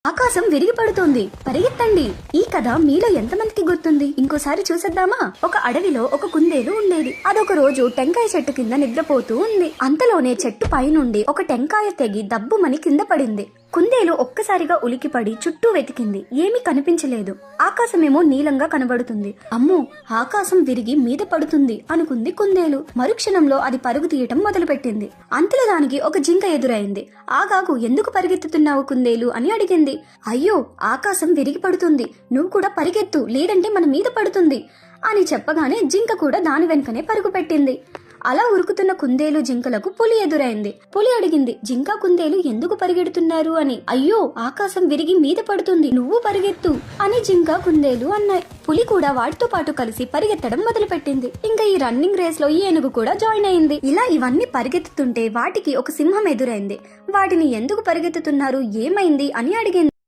ఆకాశం విరిగి పడుతోంది, పరిగెత్తండి. ఈ కథ మీలో ఎంతమందికి గుర్తుంది? ఇంకోసారి చూసేద్దామా? ఒక అడవిలో ఒక కుందేలు ఉండేది. అదొక రోజు టెంకాయ చెట్టు కింద నిద్రపోతూ ఉంది. అంతలోనే చెట్టు పైనుండి ఒక టెంకాయ తెగి దబ్బుమని కింద పడింది. కుందేలు ఒక్కసారిగా ఉలికిపడి చుట్టూ వెతికింది. ఏమీ కనిపించలేదు. ఆకాశమేమో నీలంగా కనబడుతుంది. అమ్మో, ఆకాశం విరిగి మీద పడుతుంది అనుకుంది కుందేలు. మరుక్షణంలో అది పరుగు తీయటం మొదలుపెట్టింది. అంతలో దానికి ఒక జింక ఎదురైంది. ఆగాగు, ఎందుకు పరిగెత్తుతున్నావు కుందేలు అని అడిగింది. అయ్యో, ఆకాశం విరిగి పడుతుంది, నువ్వు కూడా పరిగెత్తు, లేదంటే మన మీద పడుతుంది అని చెప్పగానే జింక కూడా దాని వెనుకనే పరుగు పెట్టింది. అలా ఉరుకుతున్న కుందేలు జింకలకు పులి ఎదురైంది. పులి అడిగింది, జింక కుందేలు ఎందుకు పరిగెడుతున్నారు అని. అయ్యో, ఆకాశం విరిగి మీద పడుతుంది, నువ్వు పరిగెత్తు అని జింక కుందేలు అన్నాయి. పులి కూడా వాటితో పాటు కలిసి పరిగెత్తడం మొదలుపెట్టింది. ఇంకా ఈ రన్నింగ్ రేస్ లో ఈ ఏనుగు కూడా జాయిన్ అయింది. ఇలా ఇవన్నీ పరిగెత్తుతుంటే వాటికి ఒక సింహం ఎదురైంది. వాటిని ఎందుకు పరిగెత్తుతున్నారు, ఏమైంది అని అడిగింది.